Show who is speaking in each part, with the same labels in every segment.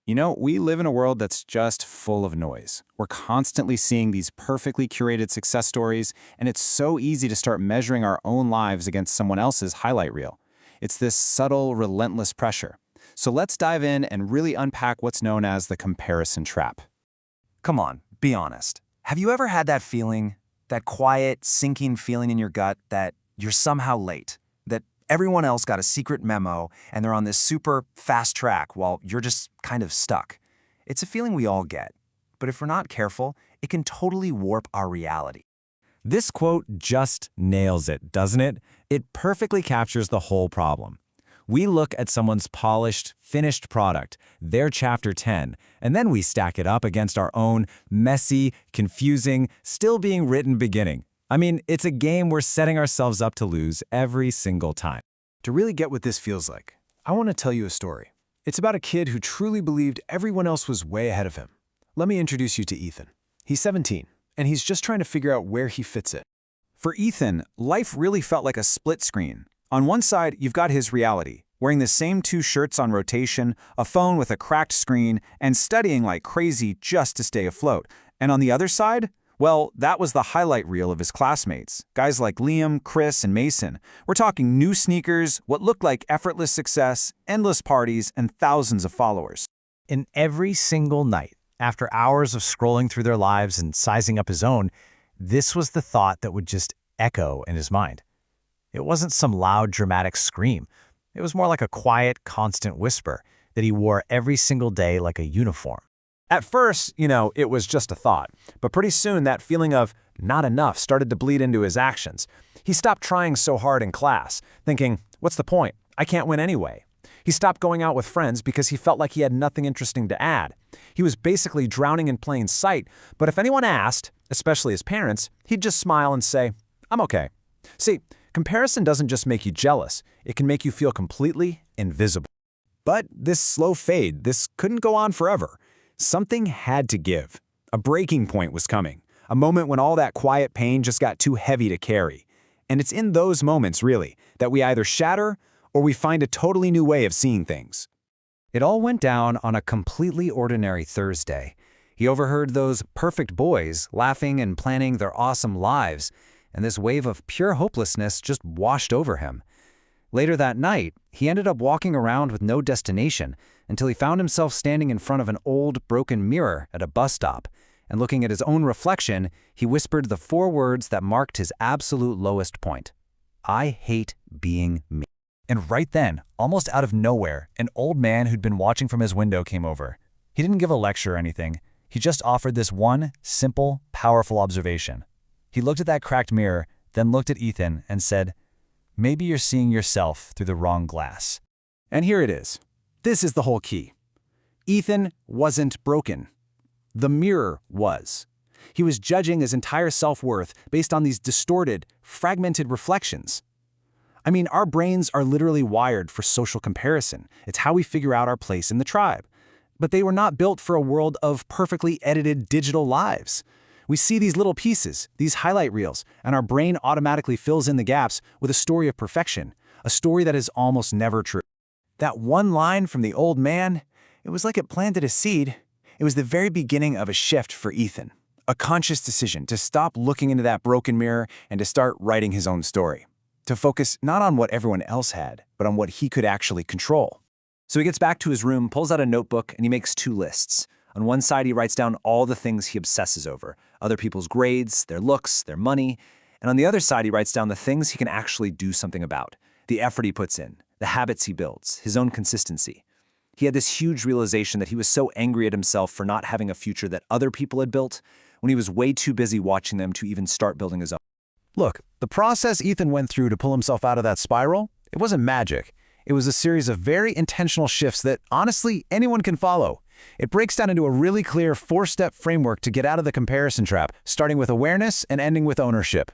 Speaker 1: We live in a world that's just full of noise. We're constantly seeing these perfectly curated success stories, and it's so easy to start measuring our own lives against someone else's highlight reel. It's this subtle, relentless pressure. So let's dive in and really unpack what's known as the comparison trap.
Speaker 2: Come on, be honest. Have you ever had that feeling, that quiet, sinking feeling in your gut that you're somehow late? That everyone else got a secret memo and they're on this super fast track while you're just kind of stuck? It's a feeling we all get, but if we're not careful, it can totally warp our reality.
Speaker 3: This quote just nails it, doesn't it? It perfectly captures the whole problem. We look at someone's polished, finished product, their chapter 10, and then we stack it up against our own messy, confusing, still being written beginning. I mean, it's a game we're setting ourselves up to lose every single time.
Speaker 1: To really get what this feels like, I want to tell you a story. It's about a kid who truly believed everyone else was way ahead of him. Let me introduce you to Ethan. He's 17, and he's just trying to figure out where he fits it. For Ethan, life really felt like a split screen. On one side, you've got his reality, wearing the same 2 shirts on rotation, a phone with a cracked screen, and studying like crazy just to stay afloat. And on the other side, well, that was the highlight reel of his classmates, guys like Liam, Chris, and Mason. We're talking new sneakers, what looked like effortless success, endless parties, and thousands of followers.
Speaker 3: And every single night, after hours of scrolling through their lives and sizing up his own, this was the thought that would just echo in his mind. It wasn't some loud, dramatic scream. It was more like a quiet, constant whisper that he wore every single day like a uniform.
Speaker 4: At first, it was just a thought, but pretty soon that feeling of not enough started to bleed into his actions. He stopped trying so hard in class, thinking, what's the point? I can't win anyway. He stopped going out with friends because he felt like he had nothing interesting to add. He was basically drowning in plain sight, but if anyone asked, especially his parents, he'd just smile and say, I'm okay. See, comparison doesn't just make you jealous, it can make you feel completely invisible.
Speaker 1: But this slow fade, this couldn't go on forever. Something had to give. A breaking point was coming, a moment when all that quiet pain just got too heavy to carry. And it's in those moments, really, that we either shatter or we find a totally new way of seeing things.
Speaker 2: It all went down on a completely ordinary Thursday. He overheard those perfect boys laughing and planning their awesome lives, and this wave of pure hopelessness just washed over him. Later that night, he ended up walking around with no destination until he found himself standing in front of an old, broken mirror at a bus stop, and looking at his own reflection, he whispered the 4 words that marked his absolute lowest point. I hate being me.
Speaker 3: And right then, almost out of nowhere, an old man who'd been watching from his window came over. He didn't give a lecture or anything. He just offered this one simple, powerful observation. He looked at that cracked mirror, then looked at Ethan and said, maybe you're seeing yourself through the wrong glass.
Speaker 1: And here it is. This is the whole key. Ethan wasn't broken. The mirror was. He was judging his entire self-worth based on these distorted, fragmented reflections. I mean, our brains are literally wired for social comparison. It's how we figure out our place in the tribe. But they were not built for a world of perfectly edited digital lives. We see these little pieces, these highlight reels, and our brain automatically fills in the gaps with a story of perfection, a story that is almost never true. That one line from the old man, it was like it planted a seed. It was the very beginning of a shift for Ethan, a conscious decision to stop looking into that broken mirror and to start writing his own story, to focus not on what everyone else had, but on what he could actually control. So he gets back to his room, pulls out a notebook, and he makes 2 lists. On one side, he writes down all the things he obsesses over, other people's grades, their looks, their money. And on the other side, he writes down the things he can actually do something about, the effort he puts in, the habits he builds, his own consistency. He had this huge realization that he was so angry at himself for not having a future that other people had built, when he was way too busy watching them to even start building his own.
Speaker 3: Look, the process Ethan went through to pull himself out of that spiral, it wasn't magic. It was a series of very intentional shifts that, honestly, anyone can follow. It breaks down into a really clear 4-step framework to get out of the comparison trap, starting with awareness and ending with ownership.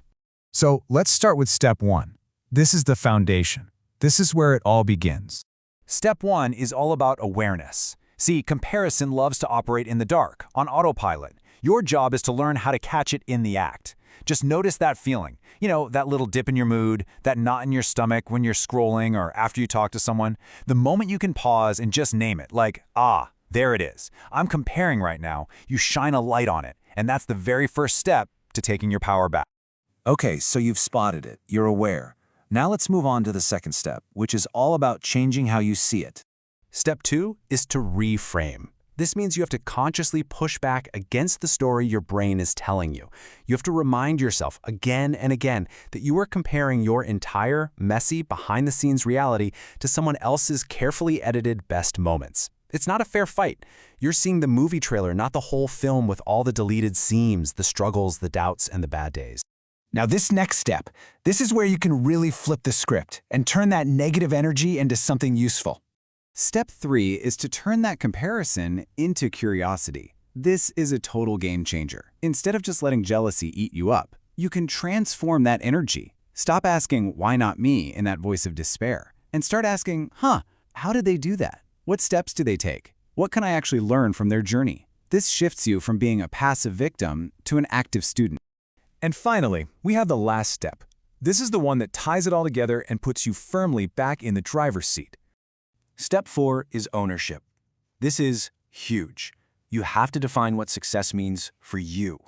Speaker 5: So let's start with step 1. This is the foundation. This is where it all begins.
Speaker 1: Step 1 is all about awareness. See, comparison loves to operate in the dark, on autopilot. Your job is to learn how to catch it in the act. Just notice that feeling. That little dip in your mood, that knot in your stomach when you're scrolling or after you talk to someone. The moment you can pause and just name it, like,
Speaker 5: There it is. I'm comparing right now. You shine a light on it, and that's the very first step to taking your power back.
Speaker 3: Okay, so you've spotted it. You're aware. Now let's move on to the second step, which is all about changing how you see it.
Speaker 1: Step 2 is to reframe. This means you have to consciously push back against the story your brain is telling you. You have to remind yourself again and again that you are comparing your entire, messy, behind-the-scenes reality to someone else's carefully edited best moments. It's not a fair fight. You're seeing the movie trailer, not the whole film with all the deleted seams, the struggles, the doubts, and the bad days.
Speaker 5: Now this next step, this is where you can really flip the script and turn that negative energy into something useful.
Speaker 2: Step 3 is to turn that comparison into curiosity. This is a total game changer. Instead of just letting jealousy eat you up, you can transform that energy. Stop asking, "Why not me?" in that voice of despair, and start asking, how did they do that? What steps do they take? What can I actually learn from their journey? This shifts you from being a passive victim to an active student.
Speaker 5: And finally, we have the last step. This is the one that ties it all together and puts you firmly back in the driver's seat.
Speaker 1: Step 4 is ownership. This is huge. You have to define what success means for you.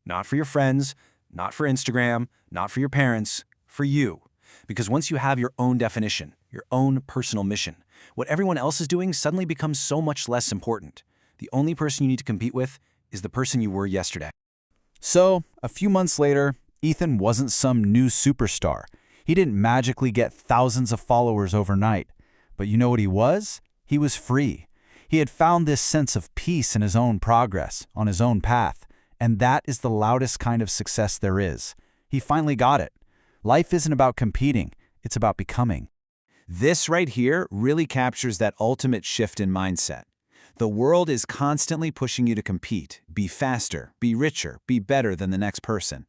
Speaker 1: Not for your friends, not for Instagram, not for your parents, for you. Because once you have your own definition, your own personal mission, what everyone else is doing suddenly becomes so much less important. The only person you need to compete with is the person you were yesterday.
Speaker 2: So, a few months later, Ethan wasn't some new superstar. He didn't magically get thousands of followers overnight. But you know what he was? He was free. He had found this sense of peace in his own progress, on his own path. And that is the loudest kind of success there is. He finally got it. Life isn't about competing, it's about becoming.
Speaker 1: This right here really captures that ultimate shift in mindset. The world is constantly pushing you to compete, be faster, be richer, be better than the next person.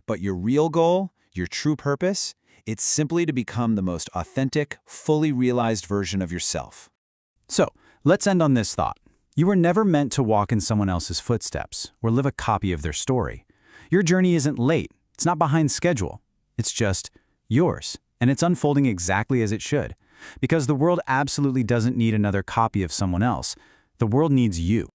Speaker 1: But your real goal, your true purpose, it's simply to become the most authentic, fully realized version of yourself.
Speaker 2: So, let's end on this thought. You were never meant to walk in someone else's footsteps or live a copy of their story. Your journey isn't late. It's not behind schedule. It's just yours, and it's unfolding exactly as it should. Because the world absolutely doesn't need another copy of someone else. The world needs you.